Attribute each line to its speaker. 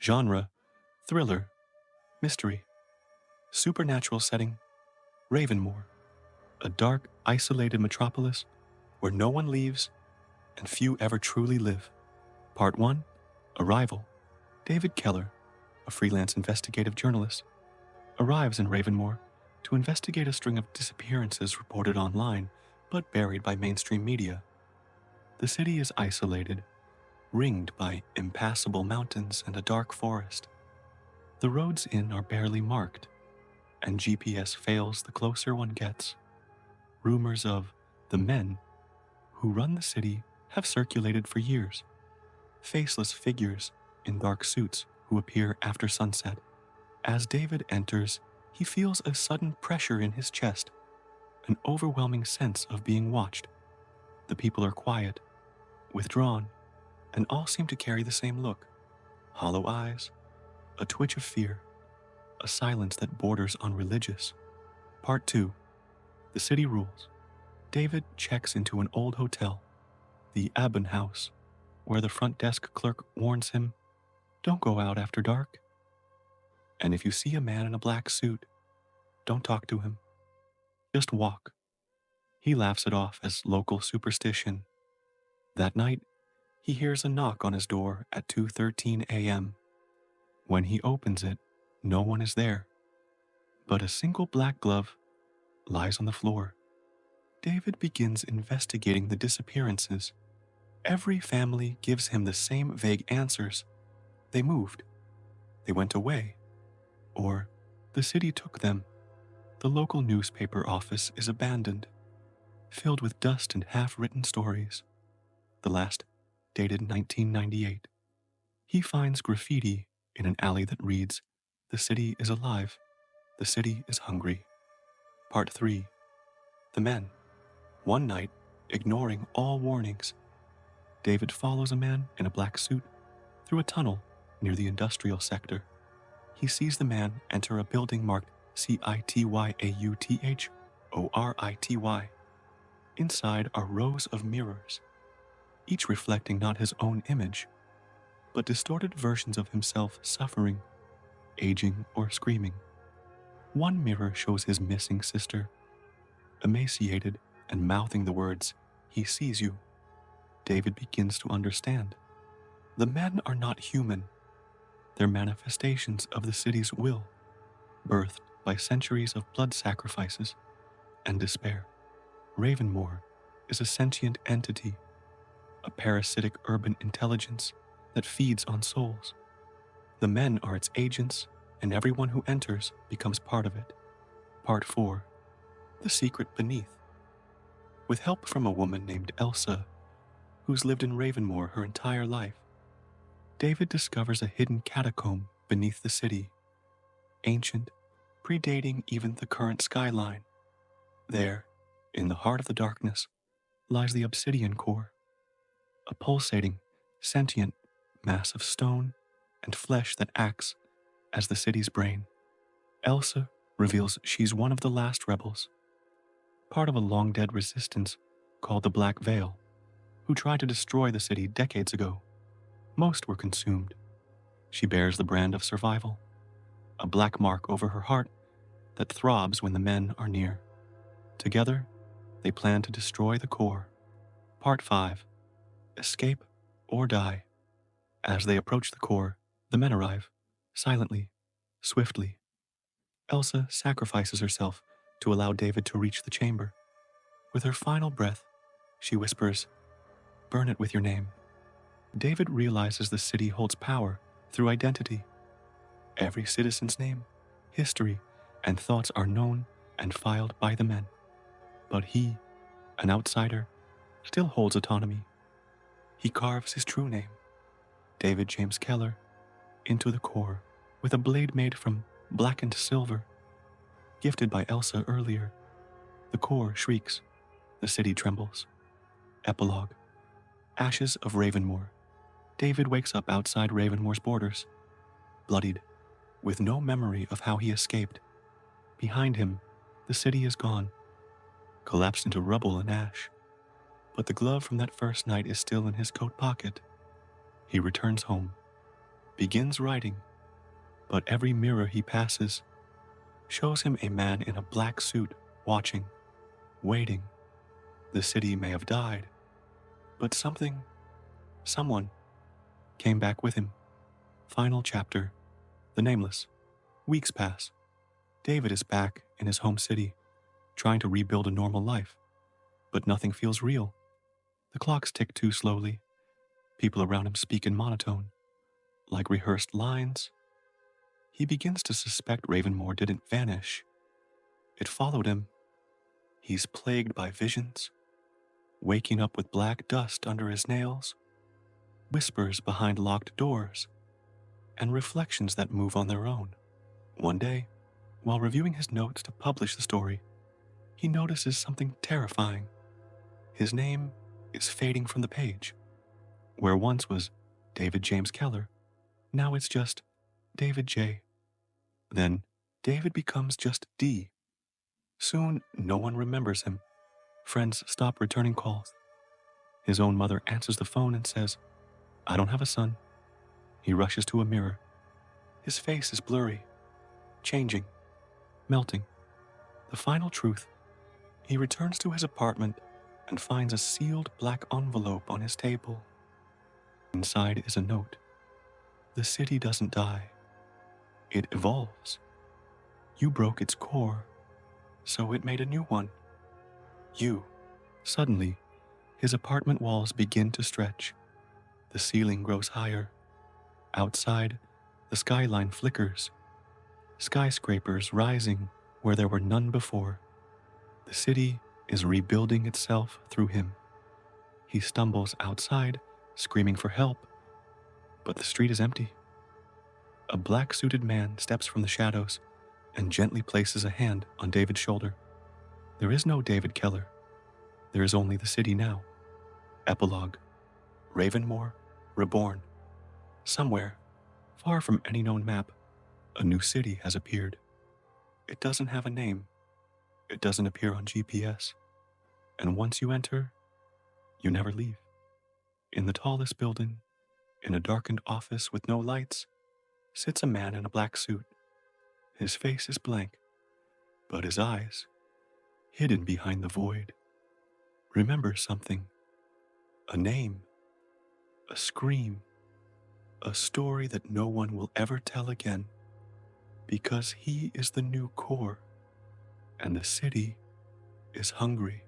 Speaker 1: Genre, thriller, mystery. Supernatural setting, Ravenmoor, a dark, isolated metropolis where no one leaves and few ever truly live. Part 1, Arrival. David Keller, a freelance investigative journalist, arrives in Ravenmoor to investigate a string of disappearances reported online but buried by mainstream media. The city is isolated, ringed by impassable mountains and a dark forest. The roads in are barely marked, and GPS fails the closer one gets. Rumors of the men who run the city have circulated for years. Faceless figures in dark suits who appear after sunset. As David enters, he feels a sudden pressure in his chest, an overwhelming sense of being watched. The people are quiet, withdrawn, and all seem to carry the same look. Hollow eyes, a twitch of fear, a silence that borders on religious. Part 2, The City Rules. David checks into an old hotel, the Aben House, where the front desk clerk warns him, "Don't go out after dark. And if you see a man in a black suit, don't talk to him. Just walk." He laughs it off as local superstition. That night, he hears a knock on his door at 2:13 a.m. When he opens it, no one is there, but a single black glove lies on the floor. David begins investigating the disappearances. Every family gives him the same vague answers. They moved. They went away. Or the city took them. The local newspaper office is abandoned, filled with dust and half-written stories. The last dated 1998. He finds graffiti in an alley that reads, "The city is alive. The city is hungry." Part 3, The Men. One night, ignoring all warnings, David follows a man in a black suit through a tunnel near the industrial sector. He sees the man enter a building marked CITYAUTHORITY. Inside are rows of mirrors, each reflecting not his own image, but distorted versions of himself suffering, aging, or screaming. One mirror shows his missing sister, emaciated and mouthing the words, "He sees you." David begins to understand. The men are not human. They're manifestations of the city's will, birthed by centuries of blood sacrifices and despair. Ravenmoor is a sentient entity, a parasitic urban intelligence that feeds on souls. The men are its agents, and everyone who enters becomes part of it. Part 4, The Secret Beneath. With help from a woman named Elsa, who's lived in Ravenmoor her entire life, David discovers a hidden catacomb beneath the city, ancient, predating even the current skyline. There, in the heart of the darkness, lies the obsidian core, a pulsating, sentient mass of stone and flesh that acts as the city's brain. Elsa reveals she's one of the last rebels, part of a long-dead resistance called the Black Veil, who tried to destroy the city decades ago. Most were consumed. She bears the brand of survival, a black mark over her heart that throbs when the men are near. Together, they plan to destroy the core. Part 5, Escape or Die. As they approach the core, the men arrive, silently, swiftly. Elsa sacrifices herself to allow David to reach the chamber. With her final breath, she whispers, "Burn it with your name." David realizes the city holds power through identity. Every citizen's name, history, and thoughts are known and filed by the men. But he, an outsider, still holds autonomy. He carves his true name, David James Keller, into the core with a blade made from blackened silver, gifted by Elsa earlier. The core shrieks. The city trembles. Epilogue. Ashes of Ravenmoor. David wakes up outside Ravenmoor's borders, bloodied, with no memory of how he escaped. Behind him, the city is gone, collapsed into rubble and ash. But the glove from that first night is still in his coat pocket. He returns home, begins writing, but every mirror he passes shows him a man in a black suit watching, waiting. The city may have died, but someone came back with him. Final chapter. The Nameless. Weeks pass. David is back in his home city, trying to rebuild a normal life, but nothing feels real. The clocks tick too slowly. People around him speak in monotone, like rehearsed lines. He begins to suspect Ravenmoor didn't vanish. It followed him. He's plagued by visions, waking up with black dust under his nails, whispers behind locked doors, and reflections that move on their own. One day, while reviewing his notes to publish the story, he notices something terrifying. His name is fading from the page. Where once was David James Keller, now it's just David J. Then David becomes just D. Soon, no one remembers him. Friends stop returning calls. His own mother answers the phone and says, "I don't have a son." He rushes to a mirror. His face is blurry, changing, melting. The final truth. He returns to his apartment and finds a sealed black envelope on his table. Inside is a note. The city doesn't die. It evolves. You broke its core, so it made a new one. You. Suddenly, his apartment walls begin to stretch. The ceiling grows higher. Outside, the skyline flickers. Skyscrapers rising where there were none before. The city is rebuilding itself through him. He stumbles outside, screaming for help, but the street is empty. A black-suited man steps from the shadows and gently places a hand on David's shoulder. There is no David Keller. There is only the city now. Epilogue. Ravenmoor, reborn. Somewhere, far from any known map, a new city has appeared. It doesn't have a name. It doesn't appear on GPS. And once you enter, you never leave. In the tallest building, in a darkened office with no lights, sits a man in a black suit. His face is blank, but his eyes, hidden behind the void, remember something. A name, a scream, a story that no one will ever tell again, because he is the new core, and the city is hungry.